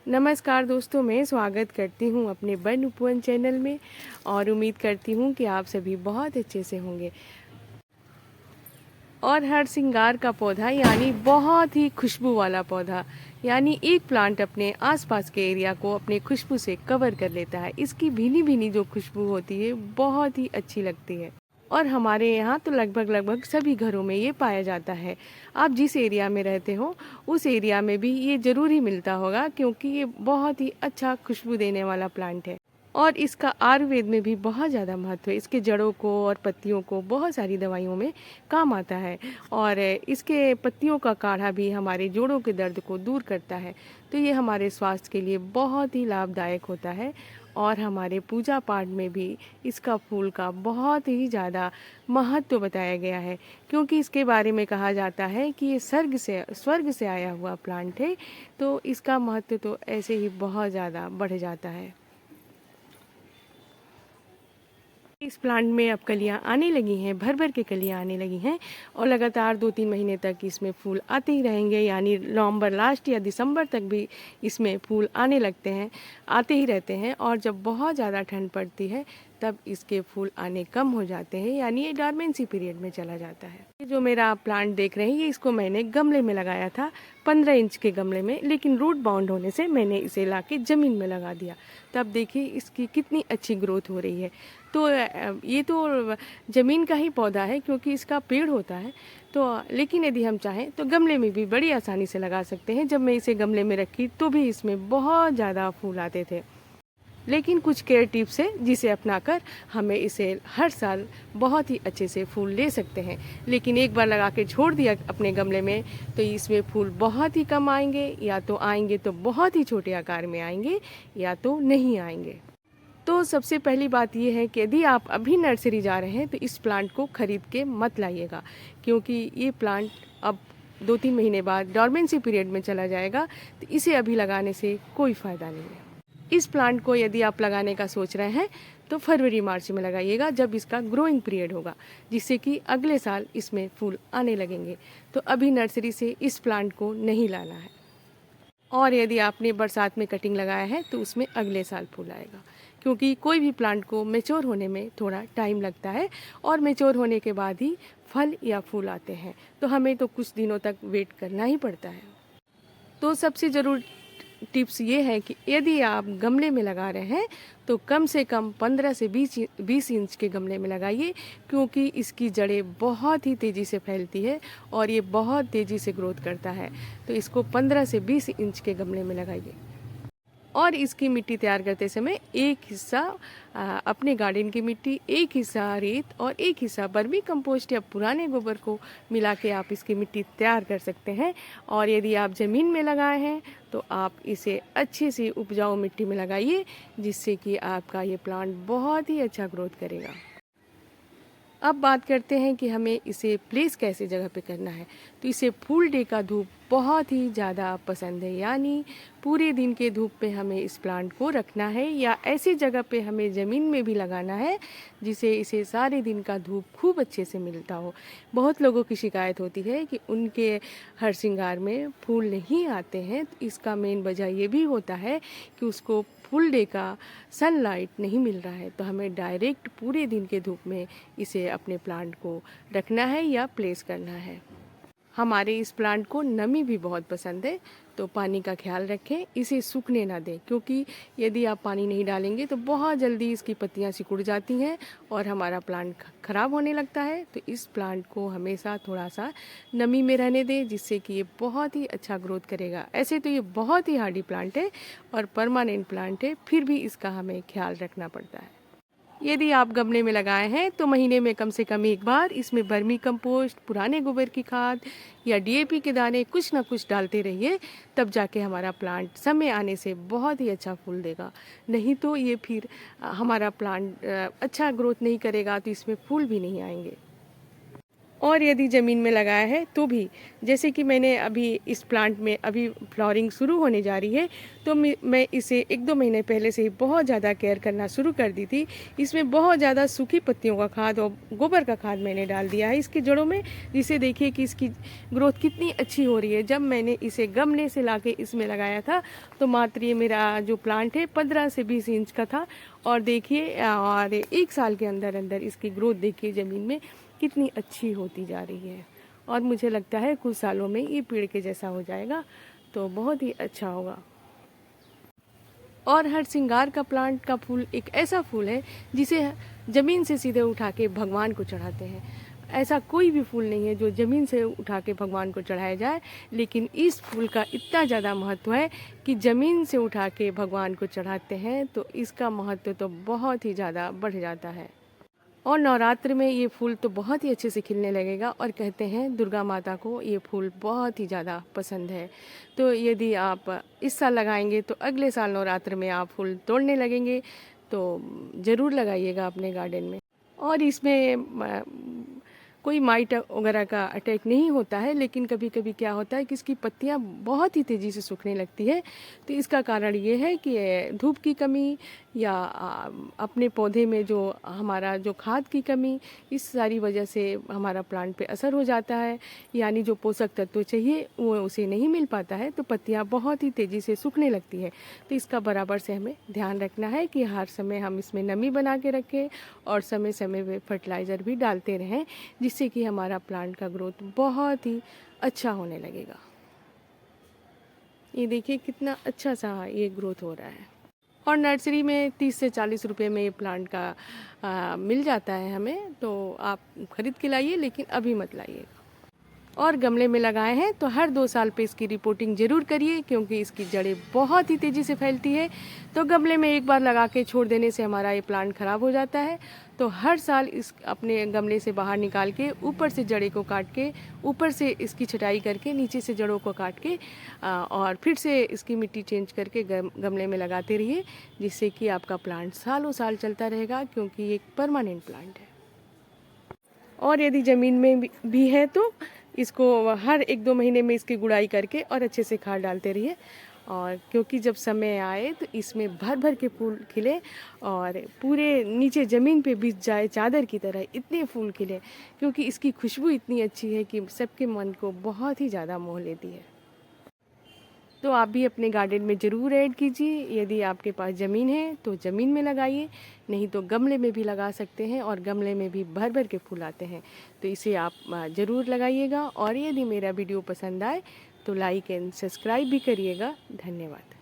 नमस्कार दोस्तों, मैं स्वागत करती हूँ अपने बन उपवन चैनल में और उम्मीद करती हूँ कि आप सभी बहुत अच्छे से होंगे। और हर श्रृंगार का पौधा यानी बहुत ही खुशबू वाला पौधा यानी एक प्लांट अपने आसपास के एरिया को अपने खुशबू से कवर कर लेता है। इसकी भीनी भीनी जो खुशबू होती है बहुत ही अच्छी लगती है और हमारे यहाँ तो लगभग सभी घरों में ये पाया जाता है। आप जिस एरिया में रहते हो उस एरिया में भी ये ज़रूर ही मिलता होगा, क्योंकि ये बहुत ही अच्छा खुशबू देने वाला प्लांट है और इसका आयुर्वेद में भी बहुत ज़्यादा महत्व है। इसके जड़ों को और पत्तियों को बहुत सारी दवाइयों में काम आता है और इसके पत्तियों का काढ़ा भी हमारे जोड़ों के दर्द को दूर करता है। तो ये हमारे स्वास्थ्य के लिए बहुत ही लाभदायक होता है और हमारे पूजा पाठ में भी इसका फूल का बहुत ही ज़्यादा महत्व बताया गया है, क्योंकि इसके बारे में कहा जाता है कि ये स्वर्ग से आया हुआ प्लांट है। तो इसका महत्व तो ऐसे ही बहुत ज़्यादा बढ़ जाता है। इस प्लांट में अब कलियां आने लगी हैं, भर भर के कलियां आने लगी हैं और लगातार 2-3 महीने तक इसमें फूल आते ही रहेंगे, यानी नवंबर लास्ट या दिसंबर तक भी इसमें फूल आने लगते हैं, आते ही रहते हैं। और जब बहुत ज़्यादा ठंड पड़ती है तब इसके फूल आने कम हो जाते हैं, यानी ये डॉर्मेंसी पीरियड में चला जाता है। ये जो मेरा आप प्लांट देख रहे हैं, ये इसको मैंने गमले में लगाया था, 15 इंच के गमले में, लेकिन रूट बाउंड होने से मैंने इसे लाके ज़मीन में लगा दिया। तब देखिए इसकी कितनी अच्छी ग्रोथ हो रही है। तो ये तो ज़मीन का ही पौधा है, क्योंकि इसका पेड़ होता है। तो लेकिन यदि हम चाहें तो गमले में भी बड़ी आसानी से लगा सकते हैं। जब मैं इसे गमले में रखी तो भी इसमें बहुत ज़्यादा फूल आते थे, लेकिन कुछ केयर टिप्स है जिसे अपनाकर हमें इसे हर साल बहुत ही अच्छे से फूल ले सकते हैं। लेकिन एक बार लगा के छोड़ दिया अपने गमले में तो इसमें फूल बहुत ही कम आएंगे, या तो आएंगे तो बहुत ही छोटे आकार में आएंगे या तो नहीं आएंगे। तो सबसे पहली बात यह है कि यदि आप अभी नर्सरी जा रहे हैं तो इस प्लांट को खरीद के मत लाइएगा, क्योंकि ये प्लांट अब 2-3 महीने बाद डॉर्मेंसी पीरियड में चला जाएगा। तो इसे अभी लगाने से कोई फ़ायदा नहीं है। इस प्लांट को यदि आप लगाने का सोच रहे हैं तो फरवरी मार्च में लगाइएगा, जब इसका ग्रोइंग पीरियड होगा, जिससे कि अगले साल इसमें फूल आने लगेंगे। तो अभी नर्सरी से इस प्लांट को नहीं लाना है। और यदि आपने बरसात में कटिंग लगाया है तो उसमें अगले साल फूल आएगा, क्योंकि कोई भी प्लांट को मैच्योर होने में थोड़ा टाइम लगता है और मैच्योर होने के बाद ही फल या फूल आते हैं। तो हमें तो कुछ दिनों तक वेट करना ही पड़ता है। तो सबसे ज़रूर टिप्स ये है कि यदि आप गमले में लगा रहे हैं तो कम से कम 15 से 20 इंच के गमले में लगाइए, क्योंकि इसकी जड़ें बहुत ही तेज़ी से फैलती है और ये बहुत तेज़ी से ग्रोथ करता है। तो इसको 15 से 20 इंच के गमले में लगाइए। और इसकी मिट्टी तैयार करते समय एक हिस्सा अपने गार्डन की मिट्टी, एक हिस्सा रेत और एक हिस्सा वर्मी कंपोस्ट या पुराने गोबर को मिला के आप इसकी मिट्टी तैयार कर सकते हैं। और यदि आप ज़मीन में लगाए हैं तो आप इसे अच्छी सी उपजाऊ मिट्टी में लगाइए, जिससे कि आपका ये प्लांट बहुत ही अच्छा ग्रोथ करेगा। अब बात करते हैं कि हमें इसे प्लेस कैसे जगह पे करना है। तो इसे फुल डे का धूप बहुत ही ज़्यादा पसंद है, यानी पूरे दिन के धूप पे हमें इस प्लांट को रखना है, या ऐसी जगह पे हमें ज़मीन में भी लगाना है जिसे इसे सारे दिन का धूप खूब अच्छे से मिलता हो। बहुत लोगों की शिकायत होती है कि उनके हर श्रृंगार में फूल नहीं आते हैं। तो इसका मेन वजह ये भी होता है कि उसको फुल डे का सनलाइट नहीं मिल रहा है। तो हमें डायरेक्ट पूरे दिन के धूप में इसे अपने प्लांट को रखना है या प्लेस करना है। हमारे इस प्लांट को नमी भी बहुत पसंद है, तो पानी का ख्याल रखें, इसे सूखने ना दें, क्योंकि यदि आप पानी नहीं डालेंगे तो बहुत जल्दी इसकी पत्तियां सिकुड़ जाती हैं और हमारा प्लांट ख़राब होने लगता है। तो इस प्लांट को हमेशा थोड़ा सा नमी में रहने दें, जिससे कि ये बहुत ही अच्छा ग्रोथ करेगा। ऐसे तो ये बहुत ही हार्डी प्लांट है और परमानेंट प्लांट है, फिर भी इसका हमें ख्याल रखना पड़ता है। यदि आप गमले में लगाए हैं तो महीने में कम से कम एक बार इसमें वर्मी कंपोस्ट, पुराने गोबर की खाद या डीएपी के दाने कुछ ना कुछ डालते रहिए, तब जाके हमारा प्लांट समय आने से बहुत ही अच्छा फूल देगा। नहीं तो ये फिर हमारा प्लांट अच्छा ग्रोथ नहीं करेगा, तो इसमें फूल भी नहीं आएंगे। और यदि ज़मीन में लगाया है तो भी, जैसे कि मैंने अभी इस प्लांट में अभी फ्लावरिंग शुरू होने जा रही है, तो मैं इसे 1-2 महीने पहले से ही बहुत ज़्यादा केयर करना शुरू कर दी थी। इसमें बहुत ज़्यादा सूखी पत्तियों का खाद और गोबर का खाद मैंने डाल दिया है इसकी जड़ों में, जिससे देखिए कि इसकी ग्रोथ कितनी अच्छी हो रही है। जब मैंने इसे गमले से लाके इसमें लगाया था तो मात्र ये मेरा जो प्लांट है 15 से 20 इंच का था, और देखिए और 1 साल के अंदर अंदर इसकी ग्रोथ देखिए ज़मीन में कितनी अच्छी होती जा रही है। और मुझे लगता है कुछ सालों में ये पेड़ के जैसा हो जाएगा, तो बहुत ही अच्छा होगा। और हर श्रृंगार का प्लांट का फूल एक ऐसा फूल है जिसे ज़मीन से सीधे उठा के भगवान को चढ़ाते हैं। ऐसा कोई भी फूल नहीं है जो ज़मीन से उठा के भगवान को चढ़ाया जाए, लेकिन इस फूल का इतना ज़्यादा महत्व है कि ज़मीन से उठा के भगवान को चढ़ाते हैं तो इसका महत्व तो बहुत ही ज़्यादा बढ़ जाता है। और नवरात्र में ये फूल तो बहुत ही अच्छे से खिलने लगेगा, और कहते हैं दुर्गा माता को ये फूल बहुत ही ज़्यादा पसंद है। तो यदि आप इस साल लगाएंगे तो अगले साल नवरात्र में आप फूल तोड़ने लगेंगे, तो ज़रूर लगाइएगा अपने गार्डन में। और इसमें कोई माइट वगैरह का अटैक नहीं होता है, लेकिन कभी कभी क्या होता है कि इसकी पत्तियां बहुत ही तेज़ी से सूखने लगती है। तो इसका कारण ये है कि धूप की कमी या अपने पौधे में जो हमारा जो खाद की कमी, इस सारी वजह से हमारा प्लांट पे असर हो जाता है, यानी जो पोषक तत्व चाहिए वो उसे नहीं मिल पाता है, तो पत्तियां बहुत ही तेज़ी से सूखने लगती है। तो इसका बराबर से हमें ध्यान रखना है कि हर समय हम इसमें नमी बना के रखें और समय समय पे फर्टिलाइज़र भी डालते रहें, जिससे कि हमारा प्लांट का ग्रोथ बहुत ही अच्छा होने लगेगा। ये देखिए कितना अच्छा सा ये ग्रोथ हो रहा है। और नर्सरी में 30 से 40 रुपए में ये प्लांट का मिल जाता है हमें, तो आप ख़रीद के लाइए, लेकिन अभी मत लाइएगा। और गमले में लगाए हैं तो हर 2 साल पे इसकी रिपोर्टिंग ज़रूर करिए, क्योंकि इसकी जड़ें बहुत ही तेज़ी से फैलती है। तो गमले में एक बार लगा के छोड़ देने से हमारा ये प्लांट ख़राब हो जाता है। तो हर साल इस अपने गमले से बाहर निकाल के ऊपर से जड़ें को काट के, ऊपर से इसकी छटाई करके, नीचे से जड़ों को काट के और फिर से इसकी मिट्टी चेंज करके गमले में लगाते रहिए, जिससे कि आपका प्लांट सालों साल चलता रहेगा, क्योंकि ये एक परमानेंट प्लांट है। और यदि ज़मीन में भी है तो इसको हर 1-2 महीने में इसकी गुड़ाई करके और अच्छे से खाद डालते रहिए, और क्योंकि जब समय आए तो इसमें भर भर के फूल खिले और पूरे नीचे ज़मीन पे बिछ जाए चादर की तरह, इतने फूल खिले, क्योंकि इसकी खुशबू इतनी अच्छी है कि सबके मन को बहुत ही ज़्यादा मोह लेती है। तो आप भी अपने गार्डन में ज़रूर ऐड कीजिए। यदि आपके पास ज़मीन है तो ज़मीन में लगाइए, नहीं तो गमले में भी लगा सकते हैं, और गमले में भी भर भर के फूल आते हैं, तो इसे आप ज़रूर लगाइएगा। और यदि मेरा वीडियो पसंद आए तो लाइक एंड सब्सक्राइब भी करिएगा। धन्यवाद।